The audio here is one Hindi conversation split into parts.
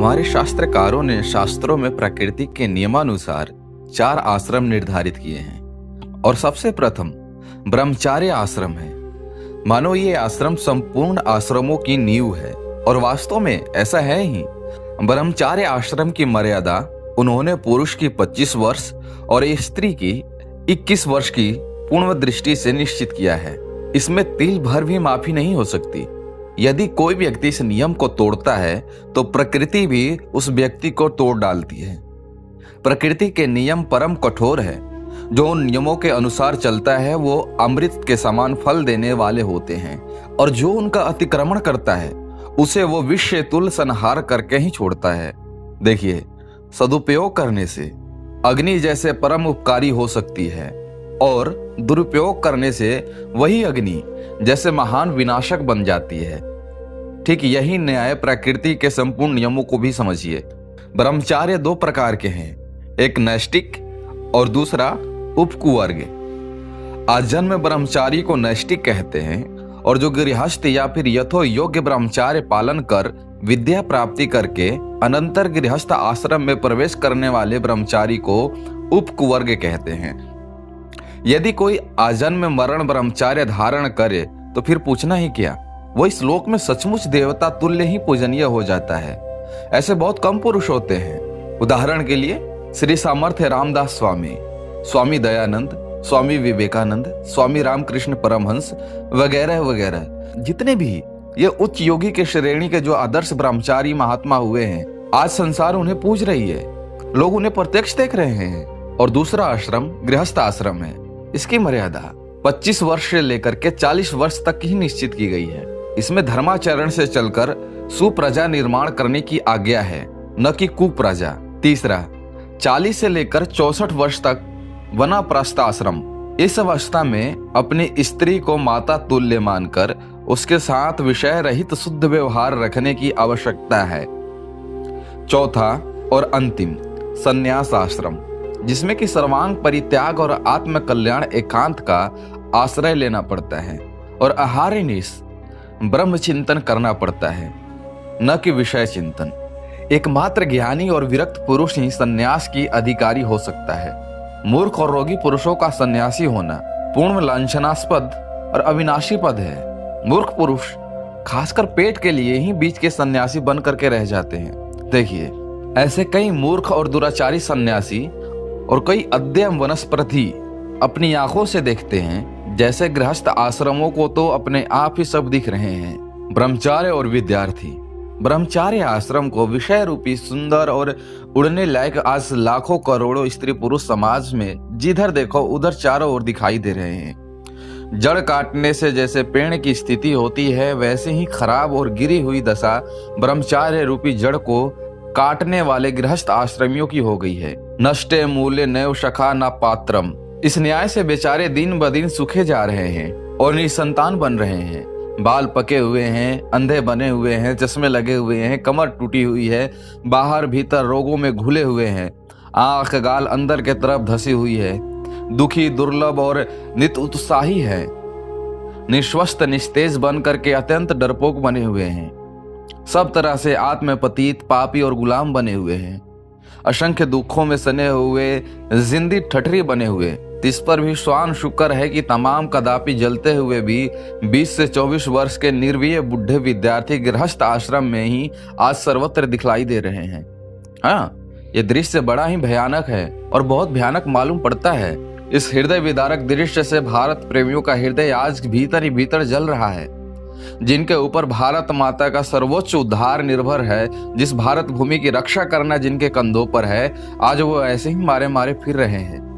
हमारे शास्त्रकारों ने शास्त्रों में प्रकृति के नियमानुसार 4 आश्रम निर्धारित किए हैं और सबसे प्रथम ब्रह्मचार्य आश्रम है। मानो ये आश्रम संपूर्ण आश्रमों की नींव है और वास्तव में ऐसा है ही। ब्रह्मचार्य आश्रम की मर्यादा उन्होंने पुरुष की 25 वर्ष और स्त्री की 21 वर्ष की पूर्ण दृष्टि से निश्चित किया है। इसमें तिल भर भी माफी नहीं हो सकती। यदि कोई व्यक्ति इस नियम को तोड़ता है तो प्रकृति भी उस व्यक्ति को तोड़ डालती है। प्रकृति के नियम परम कठोर है। जो उन नियमों के अनुसार चलता है वो अमृत के समान फल देने वाले होते हैं और जो उनका अतिक्रमण करता है उसे वो विष से तुल संहार करके ही छोड़ता है। देखिए, सदुपयोग करने से अग्नि जैसे परम उपकारी हो सकती है और दुरुपयोग करने से वही अग्नि जैसे महान विनाशक बन जाती है। ठीक यही न्याय प्रकृति के संपूर्ण नियमों को भी समझिए। ब्रह्मचार्य 2 प्रकार के हैं, एक नैष्टिक और दूसरा उपकुवर्ग। आजन्म ब्रह्मचारी को नैष्टिक कहते हैं और जो गृहस्थ या फिर यथो योग्य ब्रह्मचार्य पालन कर विद्या प्राप्ति करके अनंतर गृहस्थ आश्रम में प्रवेश करने वाले ब्रह्मचारी को उपकुवर्ग कहते हैं। यदि कोई आजन्म मरण ब्रह्मचार्य धारण करे तो फिर पूछना ही क्या, वो इस लोक में सचमुच देवता तुल्य ही पूजनीय हो जाता है। ऐसे बहुत कम पुरुष होते हैं। उदाहरण के लिए श्री सामर्थ्य रामदास स्वामी, स्वामी दयानंद, स्वामी विवेकानंद, स्वामी रामकृष्ण परमहंस वगैरह वगैरह, जितने भी ये उच्च योगी के श्रेणी के जो आदर्श ब्रह्मचारी महात्मा हुए हैं, आज संसार उन्हें पूज रही है। लोग उन्हें प्रत्यक्ष देख रहे हैं। और दूसरा आश्रम गृहस्थ आश्रम है। इसकी मर्यादा 25 वर्ष से लेकर के 40 वर्ष तक ही निश्चित की गई है। इसमें धर्माचरण से चलकर सुप्रजा निर्माण करने की आज्ञा है, न कि कुप्रजा। तीसरा 40 से लेकर 64 वर्ष तक वनप्रस्थ आश्रम। इस अवस्था में अपनी स्त्री को माता तुल्य मानकर उसके साथ विषय रहित शुद्ध व्यवहार रखने की आवश्यकता है। चौथा और अंतिम संन्यास आश्रम, जिसमें कि सर्वांग परित्याग और आत्म कल्याण एकांत का आश्रय लेना पड़ता है और आहारनिश ब्रह्म चिंतन करना पड़ता है, न कि विषय चिंतन। एकमात्र ज्ञानी और विरक्त पुरुष ही संन्यास की अधिकारी हो सकता है। मूर्ख और रोगी पुरुषों का सन्यासी होना पूर्ण लांछनास्पद और अविनाशी पद है। मूर्ख पुरुष खासकर पेट के लिए ही बीच के सन्यासी बन करके रह जाते हैं। देखिए, ऐसे कई मूर्ख और दुराचारी सन्यासी और कई अध्ययन वनस्पति अपनी आंखों से देखते हैं जैसे गृहस्थ आश्रमों को तो अपने आप ही सब दिख रहे हैं। ब्रह्मचार्य और विद्यार्थी। ब्रह्मचार्य आश्रम को विषय रूपी सुंदर और उड़ने लायक आज लाखों करोड़ों स्त्री पुरुष समाज में जिधर देखो उधर चारों ओर दिखाई दे रहे हैं। जड़ काटने से जैसे पेड़ की स्थिति होती है, वैसे ही खराब और गिरी हुई दशा ब्रह्मचार्य रूपी जड़ को काटने वाले गृहस्थ आश्रमियों की हो गई है। नष्टे मूल्य नैव शखा न पात्रम। इस न्याय से बेचारे दिन ब दिन सूखे जा रहे हैं और निसंतान बन रहे हैं। बाल पके हुए हैं, अंधे बने हुए हैं, चश्मे लगे हुए हैं, कमर टूटी हुई है, बाहर भीतर रोगों में घुले हुए हैं, आंख गाल अंदर के तरफ धसी हुई है, दुखी दुर्लभ और नित उत्साही है, निस्वस्थ निस्तेज बन करके अत्यंत डरपोक बने हुए हैं, सब तरह से आत्मपतीत पापी और गुलाम बने हुए हैं, असंख्य दुखों में सने हुए जिंदी ठठरी बने हुए। इस पर भी स्वान शुक्र है कि तमाम कदापि जलते हुए भी 20 से 24 वर्ष के निर्वीय बुढ़े विद्यार्थी गृहस्थ आश्रम में ही आज सर्वत्र दिखलाई दे रहे हैं। हाँ, ये दृश्य बड़ा ही भयानक है और बहुत भयानक मालूम पड़ता है। इस हृदय विदारक दृश्य से भारत प्रेमियों का हृदय आज भीतर ही भीतर जल रहा है। जिनके ऊपर भारत माता का सर्वोच्च उद्धार निर्भर है, जिस भारत भूमि की रक्षा करना जिनके कंधों पर है, आज वो ऐसे ही मारे मारे फिर रहे हैं।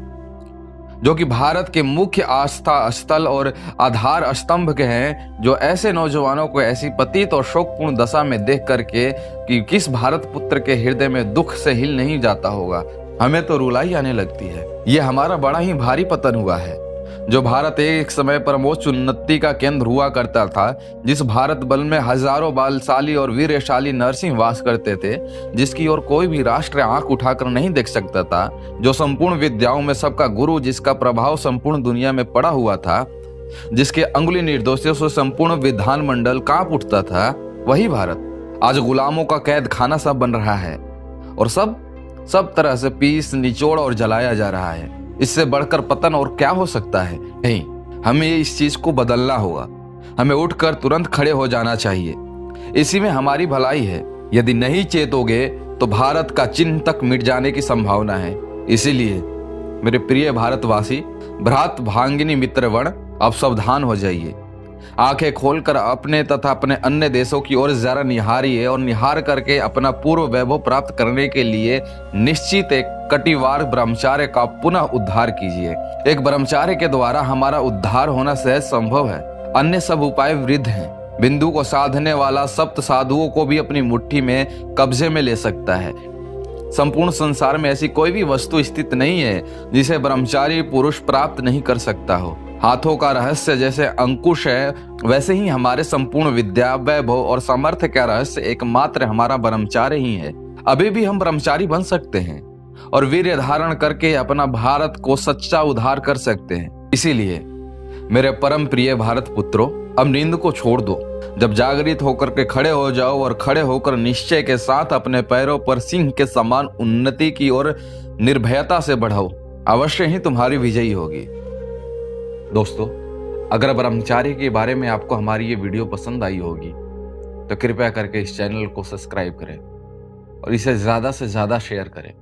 जो कि भारत के मुख्य आस्था स्थल और आधार स्तंभ के हैं, जो ऐसे नौजवानों को ऐसी पतित और शोकपूर्ण दशा में देख करके कि किस भारत पुत्र के हृदय में दुख से हिल नहीं जाता होगा, हमें तो रुलाई आने लगती है। ये हमारा बड़ा ही भारी पतन हुआ है। जो भारत एक समय परमोच्च उन्नति का केंद्र हुआ करता था, जिस भारत बल में हजारों बलशाली और वीरशाली नरसिंह वास करते थे, जिसकी ओर कोई भी राष्ट्र आंख उठाकर नहीं देख सकता था, जो संपूर्ण विद्याओं में सबका गुरु, जिसका प्रभाव संपूर्ण दुनिया में पड़ा हुआ था, जिसके अंगुली निर्दोषों से संपूर्ण विधान मंडल कांप उठता था, वही भारत आज गुलामों का कैद खाना सब बन रहा है और सब तरह से पीस निचोड़ और जलाया जा रहा है। इससे बढ़कर पतन और क्या हो सकता है? नहीं, हमें इस चीज को बदलना होगा। हमें उठकर तुरंत खड़े हो जाना चाहिए। इसी में हमारी भलाई है। यदि नहीं चेतोगे तो भारत का चिन्ह तक मिट जाने की संभावना है। इसीलिए मेरे प्रिय भारतवासी, भ्रात भांगिनी मित्रगण, अब सावधान हो जाइए। आंखें खोलकर अपने तथा अपने अन्य देशों की ओर जरा निहारिए और निहार करके अपना पूर्व वैभव प्राप्त करने के लिए निश्चित एक कटिवार ब्रह्मचार्य का पुनः उद्धार कीजिए। एक ब्रह्मचार्य के द्वारा हमारा उद्धार होना सहज संभव है। अन्य सब उपाय वृद्ध हैं। बिंदु को साधने वाला सप्त साधुओं को भी अपनी मुट्ठी में कब्जे में ले सकता है। संपूर्ण संसार में ऐसी कोई भी वस्तु स्थित नहीं है जिसे ब्रह्मचारी पुरुष प्राप्त नहीं कर सकता हो। हाथों का रहस्य जैसे अंकुश है, वैसे ही हमारे संपूर्ण विद्या, वैभव और सामर्थ्य का रहस्य एकमात्र हमारा ब्रह्मचार्य ही है। अभी भी हम ब्रह्मचारी बन सकते हैं और वीर्य धारण करके अपना भारत को सच्चा उद्धार कर सकते हैं। इसीलिए मेरे परम प्रिय भारत पुत्रों, अब नींद को छोड़ दो। जब जागृत होकर के खड़े हो जाओ और खड़े होकर निश्चय के साथ अपने पैरों पर सिंह के समान उन्नति की ओर निर्भयता से बढ़ाओ, अवश्य ही तुम्हारी विजयी होगी। दोस्तों, अगर ब्रह्मचार्य के बारे में आपको हमारी ये वीडियो पसंद आई होगी तो कृपया करके इस चैनल को सब्सक्राइब करें और इसे ज्यादा से ज्यादा शेयर करें।